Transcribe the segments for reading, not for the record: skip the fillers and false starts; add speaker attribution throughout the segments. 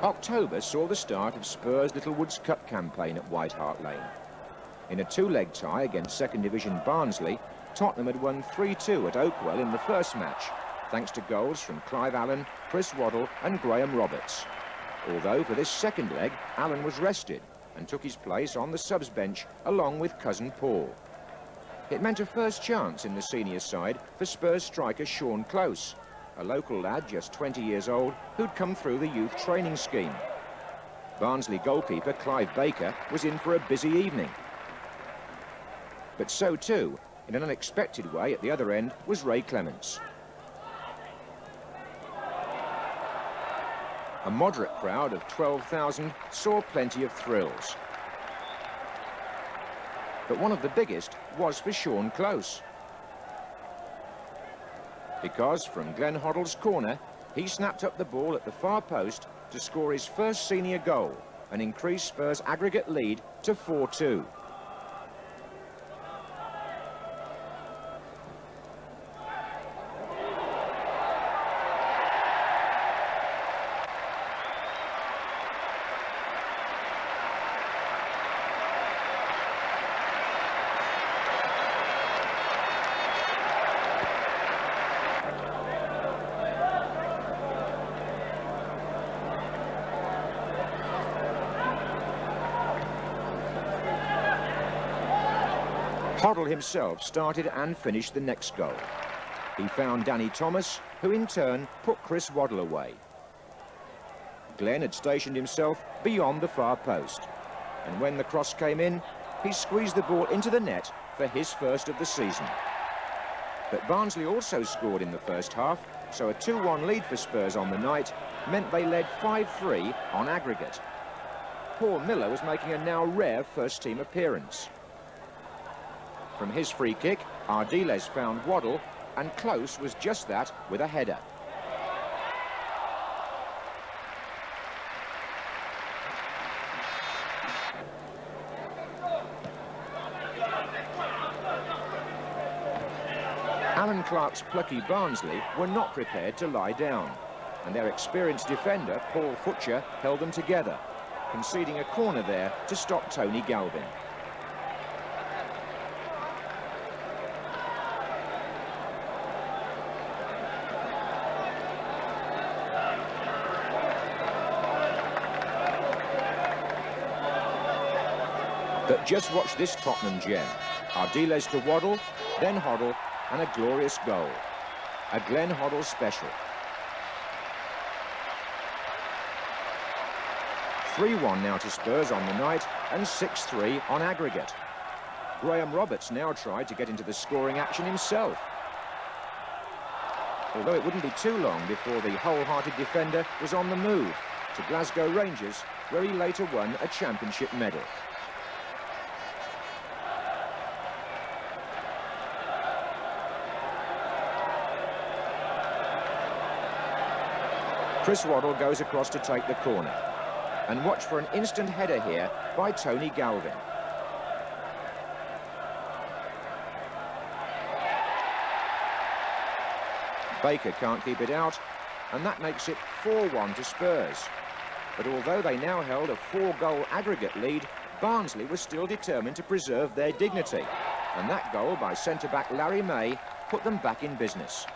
Speaker 1: October saw the start of Spurs' Little Woods Cup campaign at White Hart Lane. In a two-leg tie against second division Barnsley, Tottenham had won 3-2 at Oakwell in the first match, thanks to goals from Clive Allen, Chris Waddle and Graham Roberts. Although for this second leg, Allen was rested and took his place on the subs bench along with cousin Paul. It meant a first chance in the senior side for Spurs striker Sean Close, a local lad just 20 years old who'd come through the youth training scheme. Barnsley goalkeeper Clive Baker was in for a busy evening. But so too, in an unexpected way at the other end, was Ray Clements. A moderate crowd of 12,000 saw plenty of thrills. But one of the biggest was for Sean Close, because from Glenn Hoddle's corner, he snapped up the ball at the far post to score his first senior goal and increase Spurs' aggregate lead to 4-2. Hoddle himself started and finished the next goal. He found Danny Thomas, who in turn put Chris Waddle away. Glenn had stationed himself beyond the far post, and when the cross came in, he squeezed the ball into the net for his first of the season. But Barnsley also scored in the first half, so a 2-1 lead for Spurs on the night meant they led 5-3 on aggregate. Paul Miller was making a now rare first-team appearance. From his free kick, Ardiles found Waddle, and Close was just that with a header. Alan Clark's plucky Barnsley were not prepared to lie down, and their experienced defender, Paul Futcher, held them together, conceding a corner there to stop Tony Galvin. But just watch this Tottenham gem. Ardiles to Waddle, then Hoddle, and a glorious goal. A Glenn Hoddle special. 3-1 now to Spurs on the night, and 6-3 on aggregate. Graham Roberts now tried to get into the scoring action himself, although it wouldn't be too long before the wholehearted defender was on the move to Glasgow Rangers, where he later won a championship medal. Chris Waddle goes across to take the corner. And watch for an instant header here by Tony Galvin. Baker can't keep it out, and that makes it 4-1 to Spurs. But although they now held a 4-goal aggregate lead, Barnsley was still determined to preserve their dignity. And that goal by centre-back Larry May put them back in business.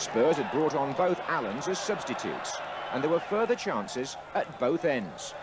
Speaker 1: Spurs had brought on both Allens as substitutes, and there were further chances at both ends.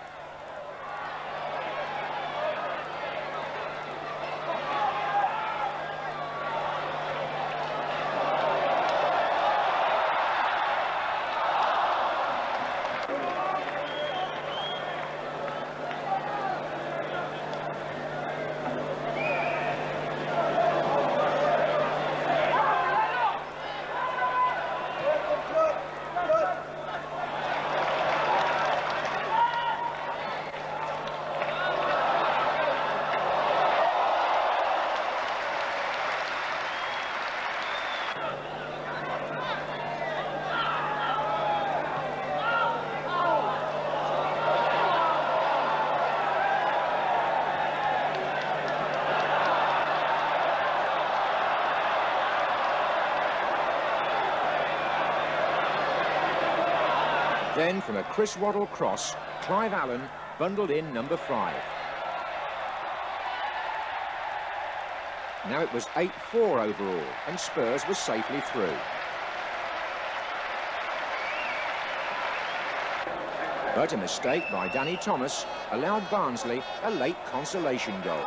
Speaker 1: Then from a Chris Waddle cross, Clive Allen bundled in number 5. Now it was 8-4 overall, and Spurs were safely through. But a mistake by Danny Thomas allowed Barnsley a late consolation goal.